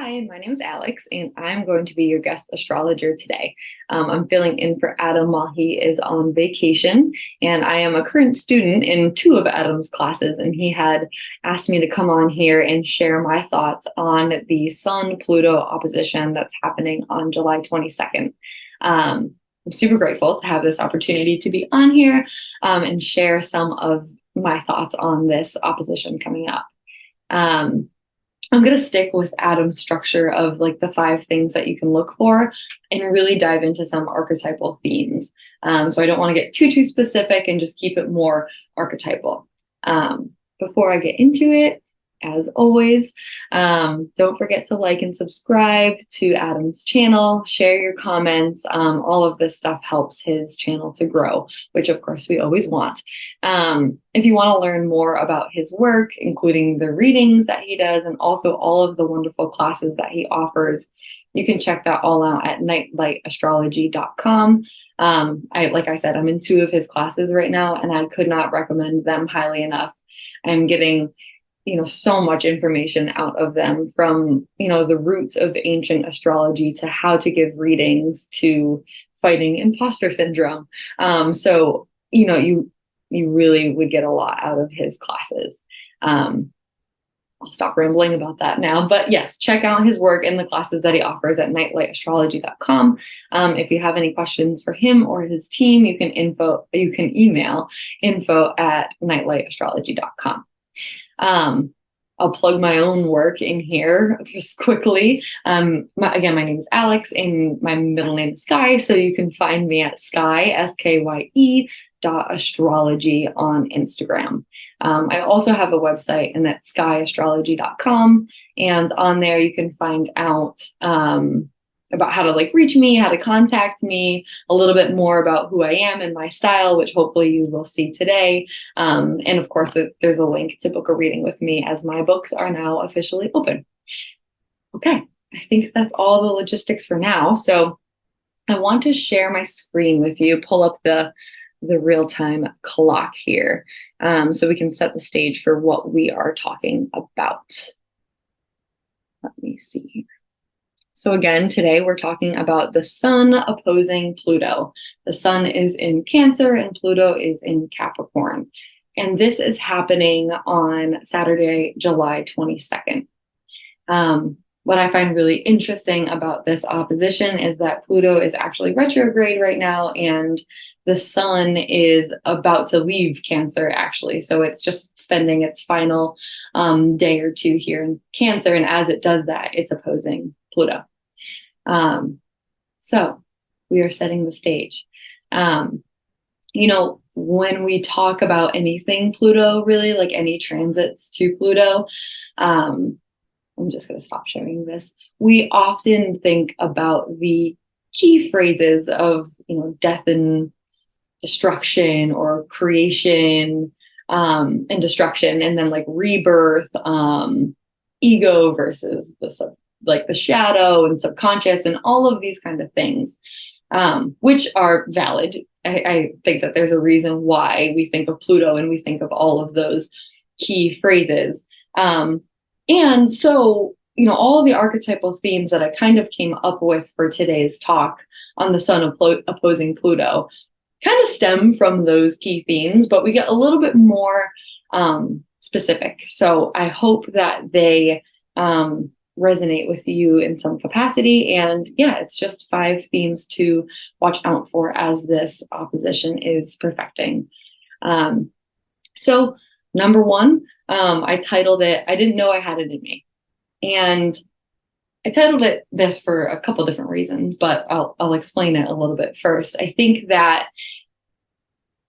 Hi, my name is Alex, and I'm going to be your guest astrologer today. I'm filling in for Adam while he is on vacation, and I am a current student in two of Adam's classes, and he had asked me to come on here and share my thoughts on the Sun-Pluto opposition that's happening on July 22nd. I'm super grateful to have this opportunity to be on here and share some of my thoughts on this opposition coming up. I'm going to stick with Adam's structure of like the 5 things that you can look for and really dive into some archetypal themes. So I don't want to get too specific and just keep it more archetypal. Before I get into it, as always, don't forget to like and subscribe to Adam's channel, share your comments. All of this stuff helps his channel to grow, which of course we always want. If you want to learn more about his work, including the readings that he does and also all of the wonderful classes that he offers, you can check that all out at nightlightastrology.com. Like I said, I'm in 2 of his classes right now, and I could not recommend them highly enough. I'm getting so much information out of them, from, the roots of ancient astrology to how to give readings to fighting imposter syndrome. So, you really would get a lot out of his classes. I'll stop rambling about that now, but yes, check out his work and the classes that he offers at nightlightastrology.com. If you have any questions for him or his team, you can email info@nightlightastrology.com. I'll plug my own work in here just quickly. My name is Alex, and my middle name is Skye, so you can find me at Skye, SKYE, .astrology on Instagram. I also have a website, and that's skyeastrology.com, and on there you can find out about how to reach me, how to contact me, a little bit more about who I am and my style, which hopefully you will see today. And of course, there's a link to book a reading with me, as my books are now officially open. Okay, I think that's all the logistics for now. So I want to share my screen with you, pull up the real-time clock here, so we can set the stage for what we are talking about. Let me see here. So again, today we're talking about the Sun opposing Pluto. The Sun is in Cancer and Pluto is in Capricorn. And this is happening on Saturday, July 22nd. What I find really interesting about this opposition is that Pluto is actually retrograde right now, and the Sun is about to leave Cancer, actually. So it's just spending its final day or 2 here in Cancer. And as it does that, it's opposing Pluto. So we are setting the stage. When we talk about anything Pluto, really, like any transits to Pluto, I'm just going to stop sharing this. We often think about the key phrases of, death and destruction, or creation and destruction, and then rebirth, ego versus the shadow and subconscious, and all of these kind of things, which are valid. I think that there's a reason why we think of Pluto and we think of all of those key phrases. And so, all of the archetypal themes that I kind of came up with for today's talk on the Sun opposing Pluto kind of stem from those key themes, but we get a little bit more specific. So I hope that they resonate with you in some capacity. And yeah, it's just 5 themes to watch out for as this opposition is perfecting. So number 1, I titled it, I Didn't Know I Had It in Me. And I titled it this for a couple different reasons, but I'll explain it a little bit first. I think that,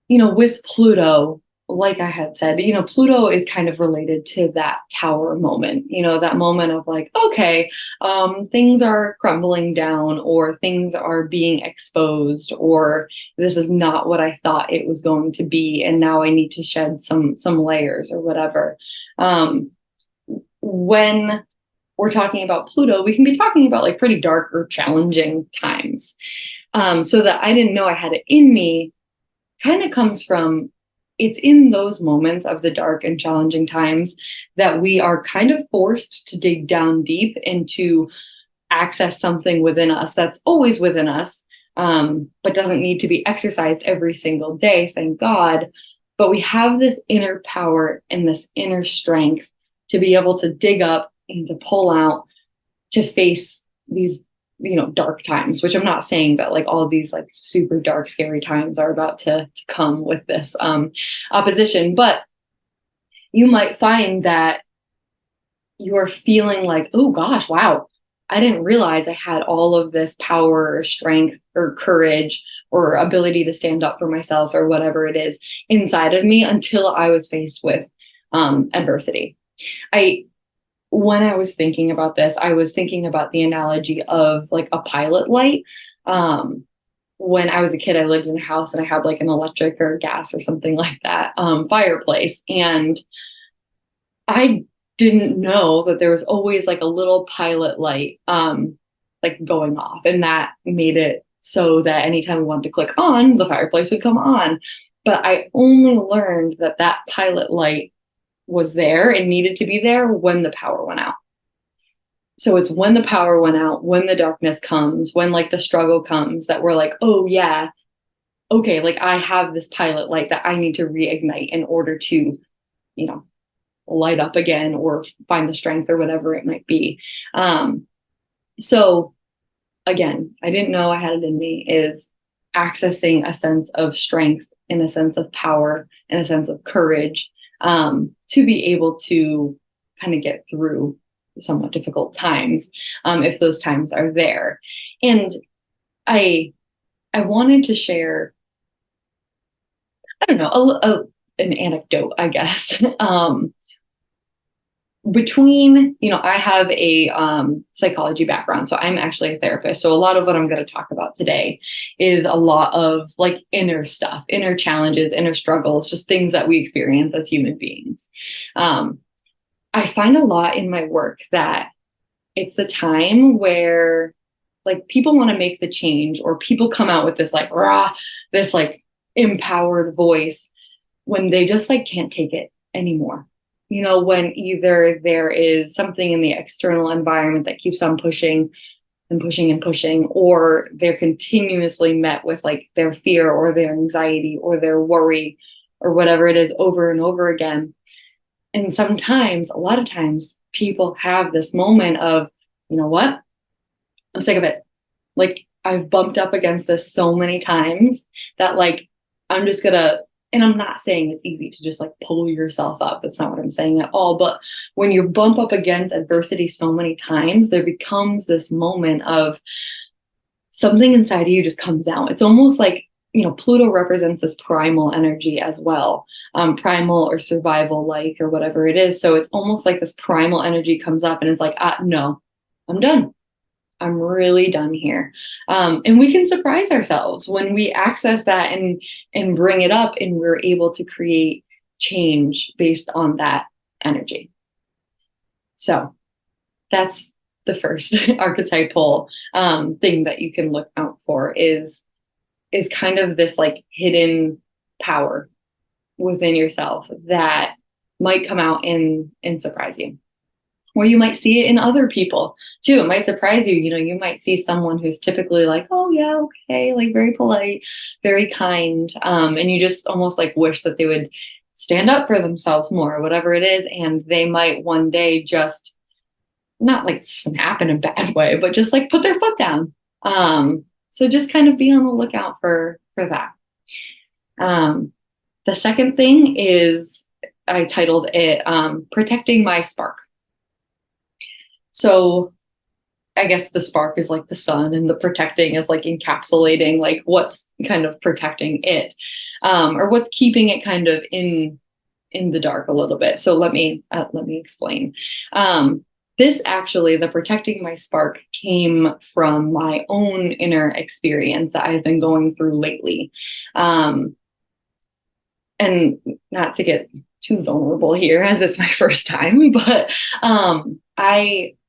with Pluto, like I had said, Pluto is kind of related to that tower moment, that moment of okay, things are crumbling down, or things are being exposed, or this is not what I thought it was going to be, and now I need to shed some layers or whatever. When we're talking about Pluto, we can be talking about pretty dark or challenging times. So that I didn't know I had it in me kind of comes from it's in those moments of the dark and challenging times that we are kind of forced to dig down deep and to access something within us that's always within us, but doesn't need to be exercised every single day, thank God. But we have this inner power and this inner strength to be able to dig up and to pull out to face these, dark times, which I'm not saying that like all of these like super dark, scary times are about to come with this opposition, but you might find that you're feeling like, oh gosh, wow, I didn't realize I had all of this power or strength or courage or ability to stand up for myself or whatever it is inside of me until I was faced with adversity. When I was thinking about this, I was thinking about the analogy of like a pilot light. When I was a kid, I lived in a house and I had like an electric or gas or something like that fireplace. And I didn't know that there was always like a little pilot light like going off. And that made it so that anytime we wanted to click on, the fireplace would come on. But I only learned that that pilot light was there and needed to be there when the power went out. So it's when the power went out, when the darkness comes, when like the struggle comes, that we're like, oh yeah, okay, like I have this pilot light that I need to reignite in order to, light up again or find the strength or whatever it might be. So again, I didn't know I had it in me, is accessing a sense of strength and a sense of power and a sense of courage to be able to kind of get through somewhat difficult times, if those times are there. And I wanted to share, I don't know, an anecdote, I guess. I have a psychology background, so I'm actually a therapist. So a lot of what I'm going to talk about today is a lot of like inner stuff, inner challenges, inner struggles, just things that we experience as human beings. I find a lot in my work that it's the time where like people want to make the change, or people come out with this like rah, this like empowered voice when they just like can't take it anymore. When either there is something in the external environment that keeps on pushing and pushing and pushing, or they're continuously met with like their fear or their anxiety or their worry or whatever it is over and over again. And sometimes, a lot of times, people have this moment of, you know what? I'm sick of it. Like, I've bumped up against this so many times that like, I'm just gonna, and I'm not saying it's easy to just like pull yourself up. That's not what I'm saying at all. But when you bump up against adversity so many times, there becomes this moment of something inside of you just comes out. It's almost like, Pluto represents this primal energy as well, primal or survival like, or whatever it is. So it's almost like this primal energy comes up and it's like, no, I'm done. I'm really done here. And we can surprise ourselves when we access that and bring it up, and we're able to create change based on that energy. So that's the first archetypal thing that you can look out for is kind of this like hidden power within yourself that might come out and surprise you. Or you might see it in other people too. It might surprise you. You might see someone who's typically like, oh yeah, okay, like very polite, very kind. And you just almost like wish that they would stand up for themselves more, or whatever it is. And they might one day just not like snap in a bad way, but just like put their foot down. So just kind of be on the lookout for that. The second thing is, I titled it, Protecting My Spark. So I guess the spark is like the sun, and the protecting is like encapsulating like what's kind of protecting it, or what's keeping it kind of in the dark a little bit. So let me explain. This actually, the protecting my spark, came from my own inner experience that I've been going through lately. And not to get too vulnerable here, as it's my first time, but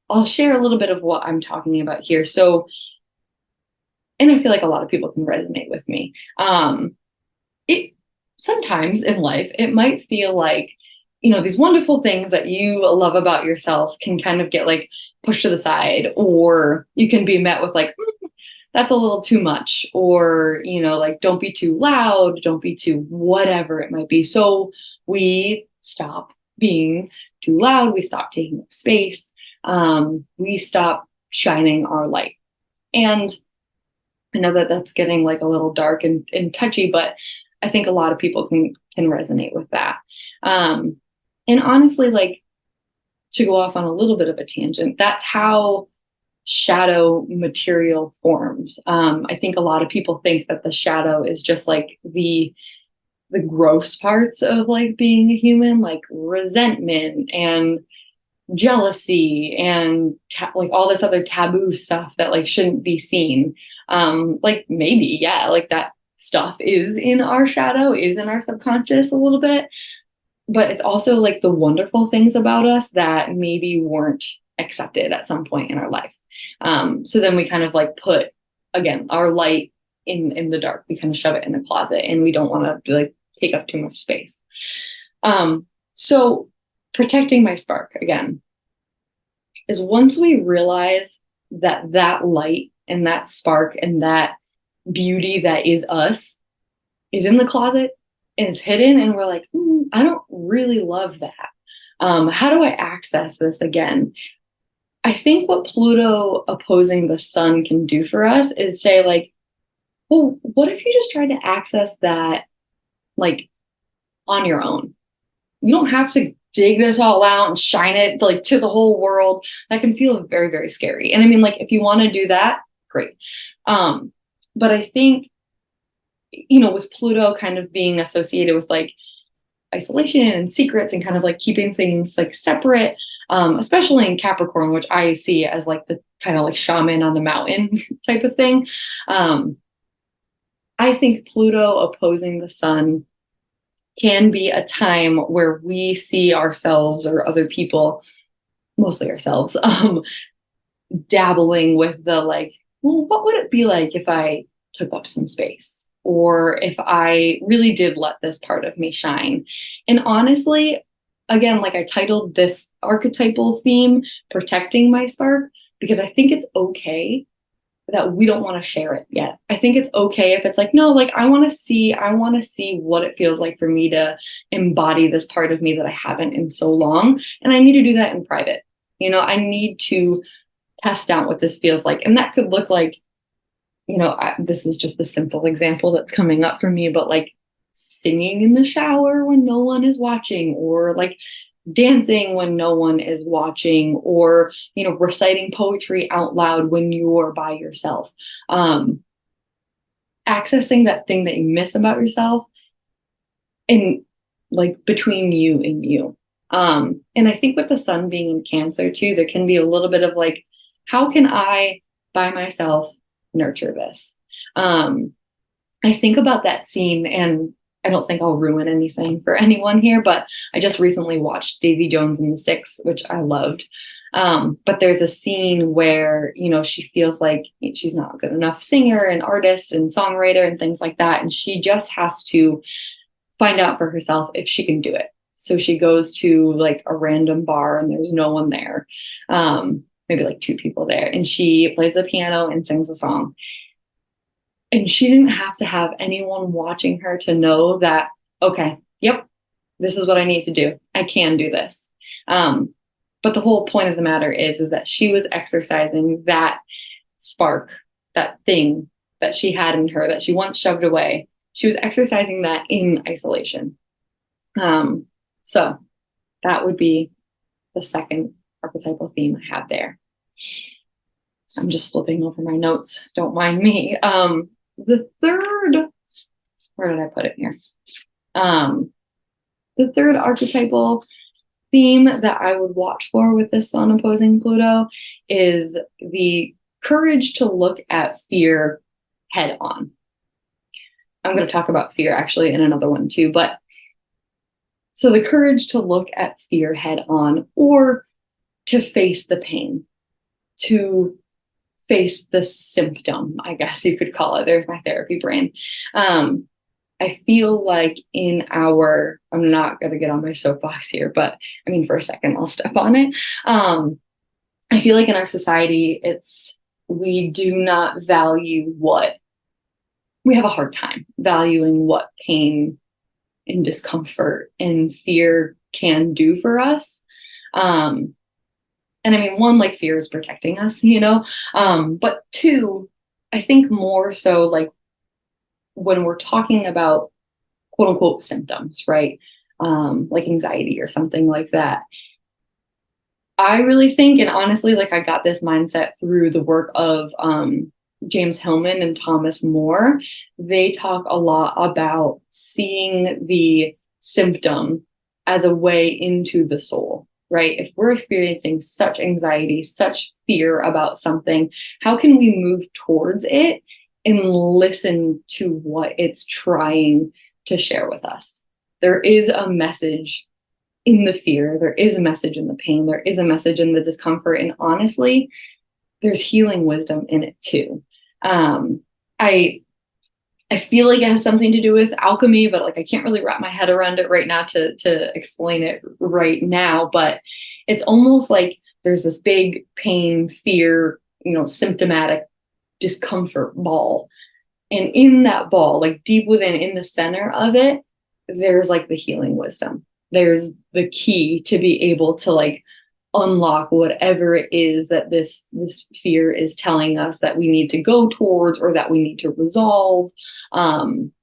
I'll share a little bit of what I'm talking about here. So, and I feel like a lot of people can resonate with me. sometimes in life, it might feel like, you know, these wonderful things that you love about yourself can kind of get like pushed to the side, or you can be met with like, that's a little too much, or, you know, like, don't be too loud, don't be too whatever it might be. So we stop being too loud, we stop taking up space, we stop shining our light. And I know that that's getting like a little dark and touchy, but I think a lot of people can resonate with that. And honestly, like, to go off on a little bit of a tangent, that's how shadow material forms. I think a lot of people think that the shadow is just like the gross parts of like being a human, like resentment and jealousy and like all this other taboo stuff that like shouldn't be seen. Like maybe, yeah, like that stuff is in our shadow, is in our subconscious a little bit, but it's also like the wonderful things about us that maybe weren't accepted at some point in our life. So then we kind of like put, again, our light in the dark. We kind of shove it in the closet, and we don't want to like take up too much space. So protecting my spark, again, is once we realize that that light and that spark and that beauty that is us is in the closet and it's hidden, and we're like, I don't really love that. How do I access this again? I think what Pluto opposing the sun can do for us is say like, well, what if you just tried to access that like on your own? You don't have to dig this all out and shine it like to the whole world. That can feel very, very scary. And I mean, like, if you want to do that, great. But I think, you know, with Pluto kind of being associated with like isolation and secrets and kind of like keeping things like separate, especially in Capricorn, which I see as like the kind of like shaman on the mountain type of thing. I think Pluto opposing the sun can be a time where we see ourselves or other people, mostly ourselves, dabbling with the like, well, what would it be like if I took up some space? Or if I really did let this part of me shine? And honestly, again, like I titled this archetypal theme, Protecting My Spark, because I think it's okay that we don't want to share it yet. I think it's okay if it's like, no, like I want to see what it feels like for me to embody this part of me that I haven't in so long. And I need to do that in private. You know, I need to test out what this feels like. And that could look like, you know, this is just a simple example that's coming up for me, but like singing in the shower when no one is watching, or like dancing when no one is watching, or, you know, reciting poetry out loud when you're by yourself. Accessing that thing that you miss about yourself and like between you and you. And I think with the sun being in Cancer too, there can be a little bit of like, how can I by myself nurture this? I think about that scene, and I don't think I'll ruin anything for anyone here, but I just recently watched Daisy Jones and the Six, which I loved. But there's a scene where, you know, she feels like she's not a good enough singer and artist and songwriter and things like that. And she just has to find out for herself if she can do it. So she goes to like a random bar and there's no one there. Maybe like two people there. And she plays the piano and sings a song. And she didn't have to have anyone watching her to know that, okay, yep, this is what I need to do. I can do this. But the whole point of the matter is that she was exercising that spark, that thing that she had in her that she once shoved away. She was exercising that in isolation. So that would be the second archetypal theme I have there. I'm just flipping over my notes. Don't mind me. The third, where did I put it here? The third archetypal theme that I would watch for with this sun opposing Pluto is the courage to look at fear head on. I'm going to talk about fear actually in another one too, but so the courage to look at fear head on, or to face the pain, to face the symptom, I guess you could call it. There's my therapy brain. I feel like I'm not going to get on my soapbox here, but I mean, for a second, I'll step on it. I feel like in our society, we do not value we have a hard time valuing what pain and discomfort and fear can do for us. And I mean, one, like fear is protecting us, but two, I think more so like when we're talking about quote unquote symptoms, right? Like anxiety or something like that. I really think, and honestly, like I got this mindset through the work of James Hillman and Thomas More. They talk a lot about seeing the symptom as a way into the soul, right? If we're experiencing such anxiety, such fear about something, how can we move towards it and listen to what it's trying to share with us? There is a message in the fear, there is a message in the pain, there is a message in the discomfort, and honestly, there's healing wisdom in it too. I feel like it has something to do with alchemy, but like I can't really wrap my head around it right now to explain it right now. But it's almost like there's this big pain, fear, symptomatic discomfort ball. And in that ball, like deep within, in the center of it, there's like the healing wisdom. There's the key to be able to like unlock whatever it is that this fear is telling us that we need to go towards or that we need to resolve,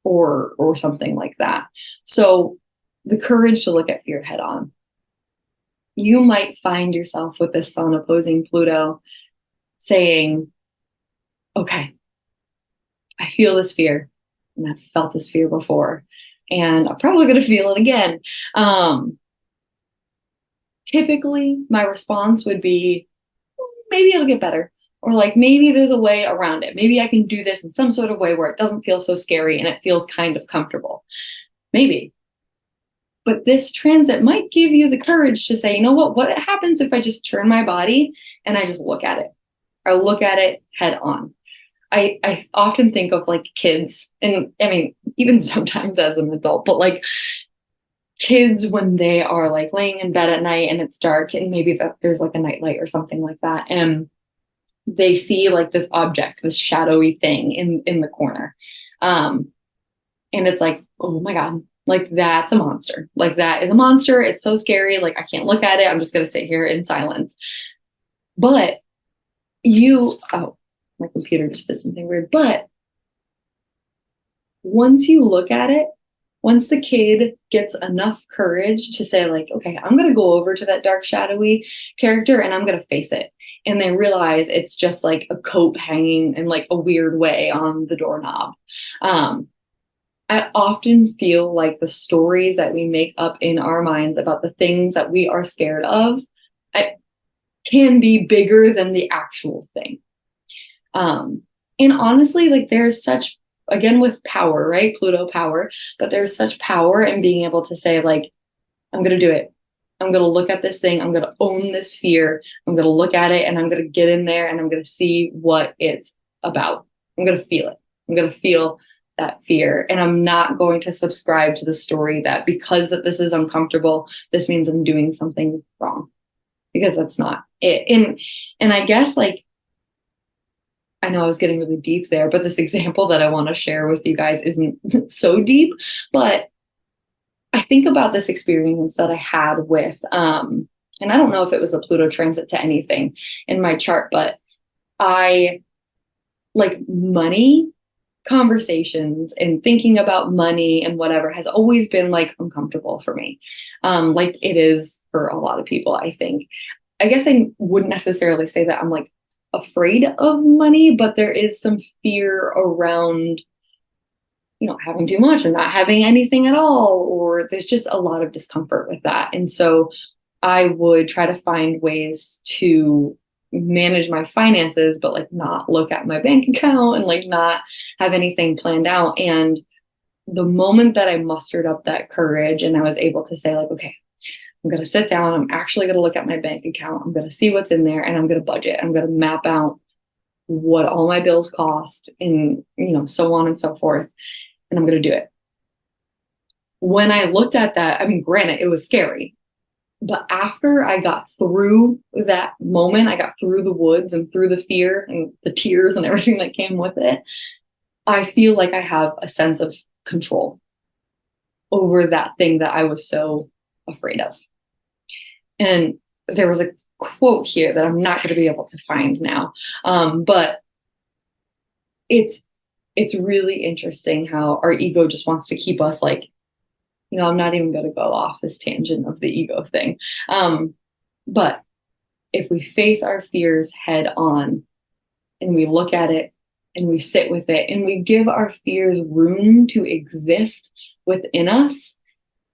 or something like that. So the courage to look at fear head on. You might find yourself with the sun opposing Pluto saying, okay, I feel this fear and I've felt this fear before and I'm probably going to feel it again. Typically my response would be, maybe it'll get better. Or like, maybe there's a way around it. Maybe I can do this in some sort of way where it doesn't feel so scary and it feels kind of comfortable. Maybe. But this transit might give you the courage to say, you know what happens if I just turn my body and I just look at it? I look at it head on. I often think of like kids, and I mean, even sometimes as an adult, but like kids when they are like laying in bed at night and it's dark and maybe there's like a nightlight or something like that. And they see like this object, this shadowy thing in the corner. And it's like, oh my God, like that's a monster. Like that is a monster. It's so scary. Like I can't look at it. I'm just going to sit here in silence. But my computer just did something weird. But once you look at it, once the kid gets enough courage to say like, okay, I'm going to go over to that dark shadowy character and I'm going to face it. And they realize it's just like a coat hanging in like a weird way on the doorknob. I often feel like the stories that we make up in our minds about the things that we are scared of can be bigger than the actual thing. And honestly, like there's such, again, with power, right? Pluto power, but there's such power in being able to say like, I'm going to do it. I'm going to look at this thing. I'm going to own this fear. I'm going to look at it and I'm going to get in there and I'm going to see what it's about. I'm going to feel it. I'm going to feel that fear. And I'm not going to subscribe to the story that because that this is uncomfortable, this means I'm doing something wrong, because that's not it. And I guess like, I know I was getting really deep there, but this example that I want to share with you guys isn't so deep, but I think about this experience that I had with, and I don't know if it was a Pluto transit to anything in my chart, but I like money conversations and thinking about money and whatever has always been like uncomfortable for me. Like it is for a lot of people, I think. I guess I wouldn't necessarily say that I'm like afraid of money, but there is some fear around, having too much and not having anything at all, or there's just a lot of discomfort with that. And so I would try to find ways to manage my finances, but like not look at my bank account and like not have anything planned out. And the moment that I mustered up that courage and I was able to say like, okay, I'm going to sit down. I'm actually going to look at my bank account. I'm going to see what's in there and I'm going to budget. I'm going to map out what all my bills cost and, so on and so forth. And I'm going to do it. when I looked at that, I mean, granted, it was scary. But after I got through that moment, I got through the woods and through the fear and the tears and everything that came with it, I feel like I have a sense of control over that thing that I was so afraid of. And there was a quote here that I'm not going to be able to find now, but it's really interesting how our ego just wants to keep us like, I'm not even going to go off this tangent of the ego thing. But if we face our fears head on and we look at it and we sit with it and we give our fears room to exist within us,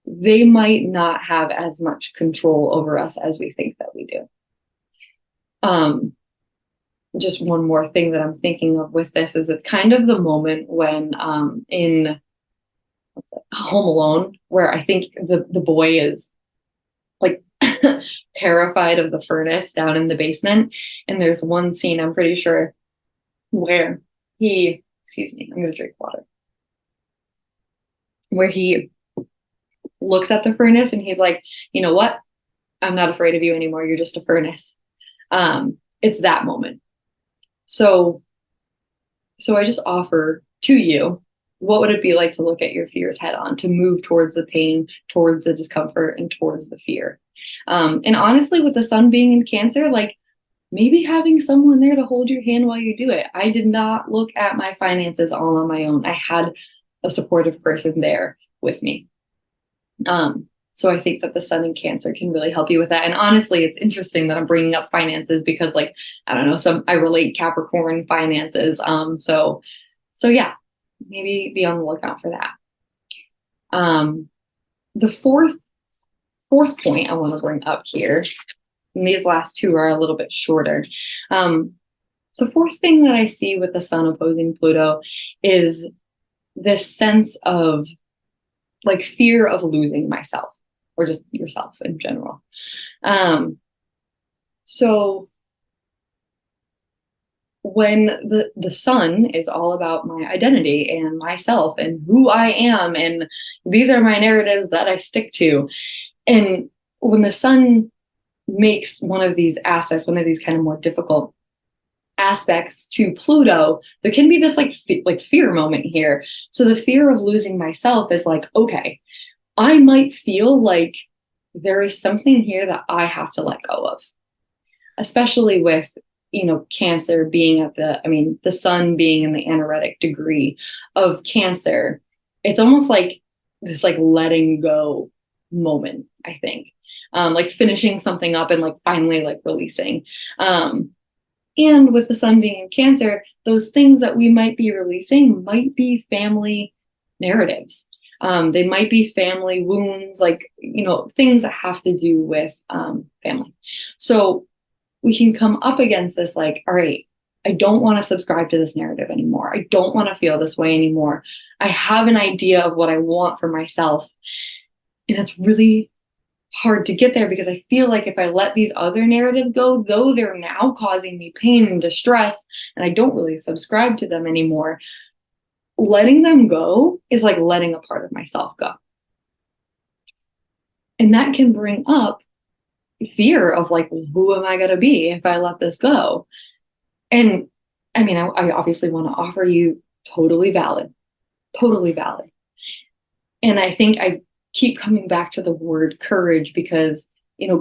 they might not have as much control over us as we think that we do. Just one more thing that I'm thinking of with this is it's kind of the moment when in Home Alone, where I think the boy is like terrified of the furnace down in the basement. And there's one scene, I'm pretty sure, where excuse me, I'm going to drink water, where he looks at the furnace and he's like, you know what? I'm not afraid of you anymore. You're just a furnace. It's that moment. So I just offer to you, what would it be like to look at your fears head on, to move towards the pain, towards the discomfort, and towards the fear? And honestly, with the sun being in Cancer, like maybe having someone there to hold your hand while you do it. I did not look at my finances all on my own. I had a supportive person there with me. So I think that the sun in Cancer can really help you with that. And honestly, it's interesting that I'm bringing up finances because, like, I don't know, I relate Capricorn finances. So yeah, maybe be on the lookout for that. The fourth point I want to bring up here, and these last two are a little bit shorter. The fourth thing that I see with the sun opposing Pluto is this sense of like fear of losing myself, or just yourself in general. So when the sun is all about my identity and myself and who I am, and these are my narratives that I stick to. And when the sun makes one of these aspects, one of these kind of more difficult aspects to Pluto, there can be this like fear moment here. So the fear of losing myself is like, okay, I might feel like there is something here that I have to let go of, especially with, Cancer being the sun being in the anaretic degree of Cancer. It's almost like this like letting go moment, I think, like finishing something up and like finally like releasing. And with the sun being in Cancer, those things that we might be releasing might be family narratives. They might be family wounds, like, things that have to do with family. So we can come up against this like, all right, I don't want to subscribe to this narrative anymore. I don't want to feel this way anymore. I have an idea of what I want for myself. And it's really hard to get there because I feel like if I let these other narratives go, though they're now causing me pain and distress, and I don't really subscribe to them anymore, letting them go is like letting a part of myself go. And that can bring up fear of like, who am I going to be if I let this go? And I mean, I obviously want to offer you totally valid. And I think I keep coming back to the word courage because,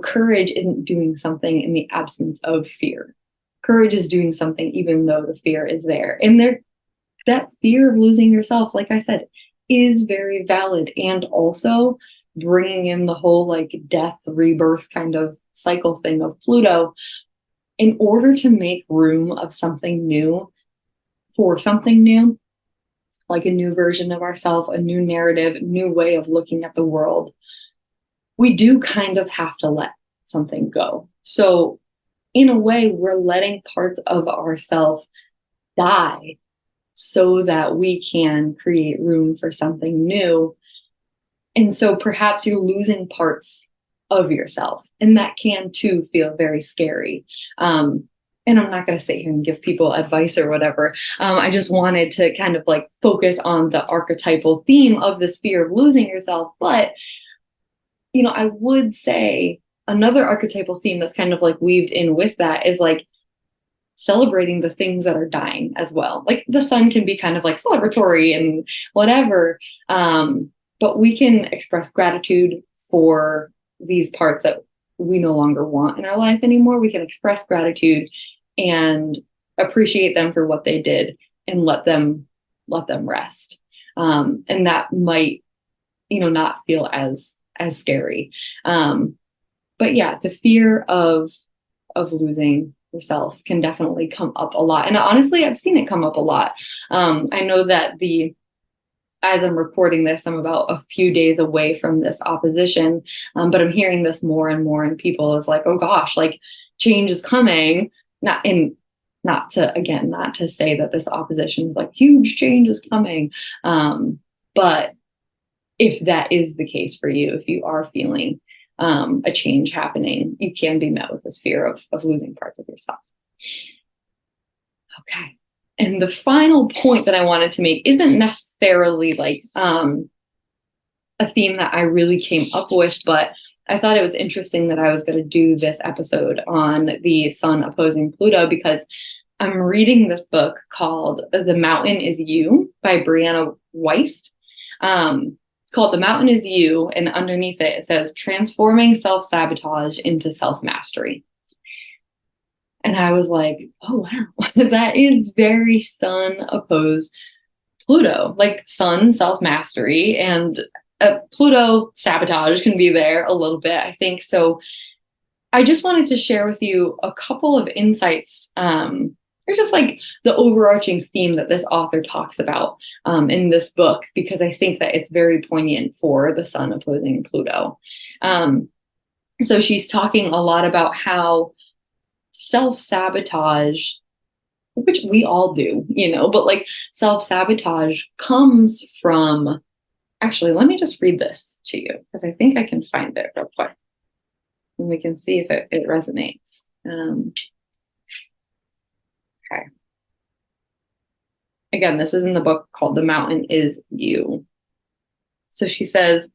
courage isn't doing something in the absence of fear. Courage is doing something even though the fear is there. And that fear of losing yourself, like I said, is very valid. And also bringing in the whole like death, rebirth kind of cycle thing of Pluto, in order to make room of something new, for something new, like a new version of ourselves, a new narrative, new way of looking at the world, we do kind of have to let something go. So in a way, we're letting parts of ourselves die so that we can create room for something new. And so perhaps you're losing parts of yourself, and that can too feel very scary. and I'm not going to sit here and give people advice or whatever. I just wanted to kind of like focus on the archetypal theme of this fear of losing yourself. But, you know, I would say another archetypal theme that's kind of like weaved in with that is like celebrating the things that are dying as well. Like the sun can be kind of like celebratory and whatever. But we can express gratitude for these parts that we no longer want in our life anymore. We can express gratitude and appreciate them for what they did and let them rest. And that might, you know, not feel as scary. But yeah, the fear of losing yourself can definitely come up a lot. And honestly, I've seen it come up a lot. I know that as I'm recording this, I'm about a few days away from this opposition, but I'm hearing this more and more, and people is like, oh gosh, like change is coming. Not to say that this opposition is like huge change is coming. But if that is the case for you, if you are feeling a change happening, you can be met with this fear of losing parts of yourself. Okay. And the final point that I wanted to make isn't necessarily like a theme that I really came up with, but I thought it was interesting that I was going to do this episode on the sun opposing Pluto, because I'm reading this book called The Mountain is You by Brianna Wiest. It's called The Mountain is You, and underneath it, it says transforming self-sabotage into self-mastery. And I was like, oh, wow, that is very sun opposed Pluto, like sun self-mastery, and Pluto sabotage can be there a little bit, I think. So I just wanted to share with you a couple of insights. Or just like the overarching theme that this author talks about in this book, because I think that it's very poignant for the sun opposing Pluto. So she's talking a lot about how self-sabotage, which we all do, you know, but like self-sabotage comes from, actually, let me just read this to you because I think I can find it real quick and we can see if it resonates. Okay. Again, this is in the book called The Mountain is You. So she says,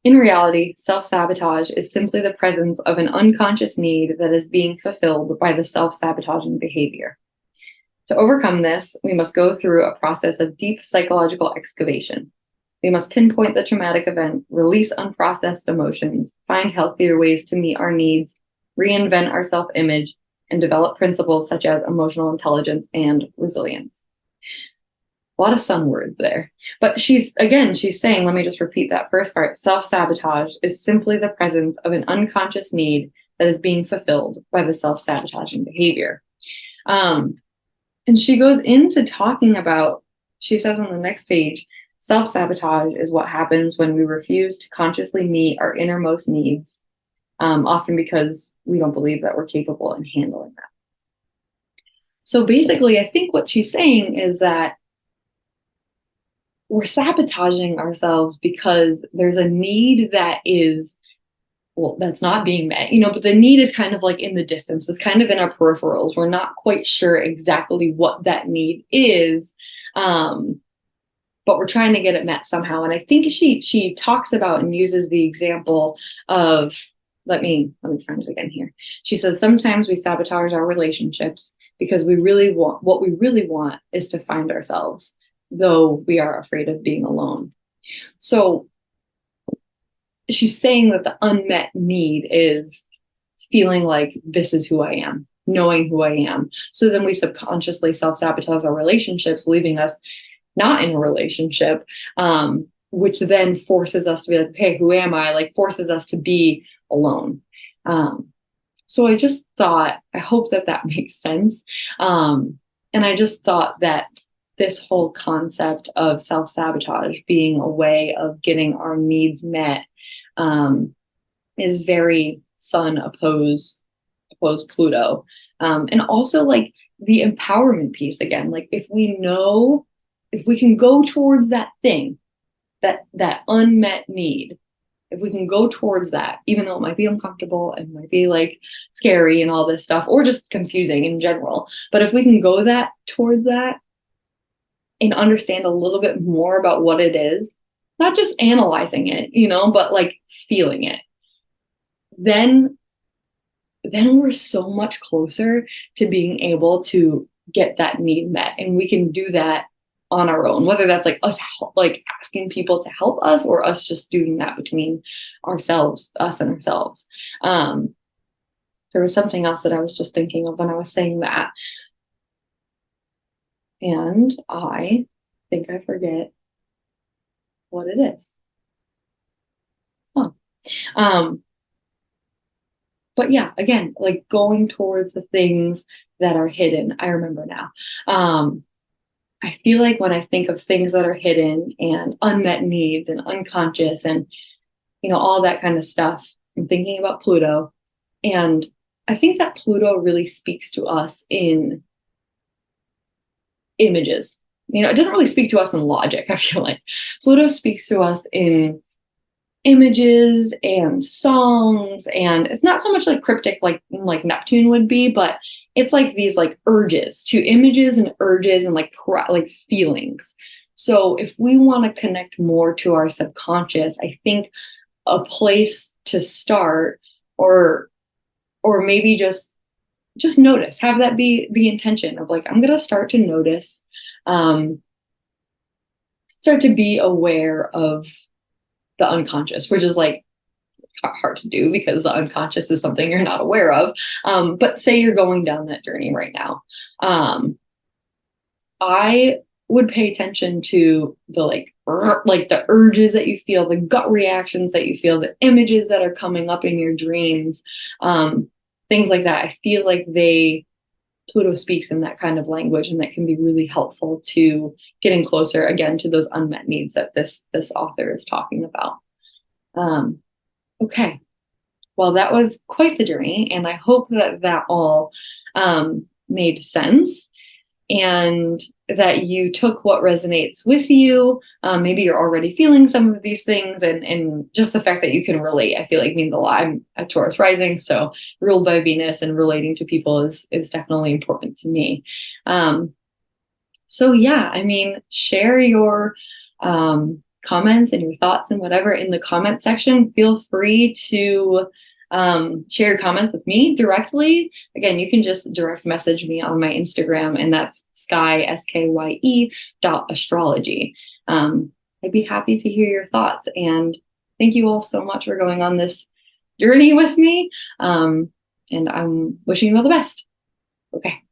in reality, self-sabotage is simply the presence of an unconscious need that is being fulfilled by the self-sabotaging behavior. To overcome this, we must go through a process of deep psychological excavation. We must pinpoint the traumatic event, release unprocessed emotions, find healthier ways to meet our needs, reinvent our self-image, and develop principles such as emotional intelligence and resilience. A lot of sun words there. But she's saying, let me just repeat that first part. Self-sabotage is simply the presence of an unconscious need that is being fulfilled by the self-sabotaging behavior. And she goes into talking about, she says on the next page, self-sabotage is what happens when we refuse to consciously meet our innermost needs, often because we don't believe that we're capable in handling that. So basically, I think what she's saying is that we're sabotaging ourselves because there's a need that is, well, that's not being met, you know, but the need is kind of like in the distance. It's kind of in our peripherals. We're not quite sure exactly what that need is, but we're trying to get it met somehow. And I think she talks about and uses the example of, let me find it again here. She says, sometimes we sabotage our relationships because what we really want is to find ourselves, though we are afraid of being alone. So she's saying that the unmet need is feeling like this is who I am, knowing who I am. So then we subconsciously self-sabotage our relationships, leaving us not in a relationship, which then forces us to be like, okay, who am I? Like forces us to be alone. So I just thought, I hope that makes sense. And I just thought that this whole concept of self-sabotage being a way of getting our needs met is very sun opposed Pluto. And also like the empowerment piece again, like if we can go towards that thing, that unmet need, if we can go towards that, even though it might be uncomfortable and might be like scary and all this stuff, or just confusing in general, but if we can go towards that and understand a little bit more about what it is, not just analyzing it, but like feeling it, then we're so much closer to being able to get that need met. And we can do that on our own, whether that's like us, like asking people to help us, or us just doing that between ourselves, us and ourselves. There was something else that I was just thinking of when I was saying that. And I think I forget what it is. But yeah, again, like going towards the things that are hidden. I remember now. I feel like when I think of things that are hidden and unmet needs and unconscious and, all that kind of stuff, I'm thinking about Pluto. And I think that Pluto really speaks to us in images. It doesn't really speak to us in logic, I feel like. Pluto speaks to us in images and songs, and it's not so much like cryptic like Neptune would be, but it's like these like urges to images and urges and like feelings. So if we want to connect more to our subconscious, I think a place to start, or maybe just notice, have that be the intention of like, I'm going to start to notice, start to be aware of the unconscious, which is like hard to do because the unconscious is something you're not aware of. But say you're going down that journey right now. I would pay attention to the like the urges that you feel, the gut reactions that you feel, the images that are coming up in your dreams, things like that. I feel like Pluto speaks in that kind of language, and that can be really helpful to getting closer again to those unmet needs that this author is talking about. Okay. Well, that was quite the journey, and I hope that all made sense, and that you took what resonates with you. Maybe you're already feeling some of these things, and just the fact that you can relate, I feel like means a lot. I'm a Taurus rising, so ruled by Venus, and relating to people is definitely important to me. So yeah, I mean, share your comments and your thoughts and whatever in the comment section. Feel free to share your comments with me directly. Again, you can just direct message me on my Instagram, and that's Skye, SKYE .astrology. I'd be happy to hear your thoughts, and thank you all so much for going on this journey with me. And I'm wishing you all the best. Okay.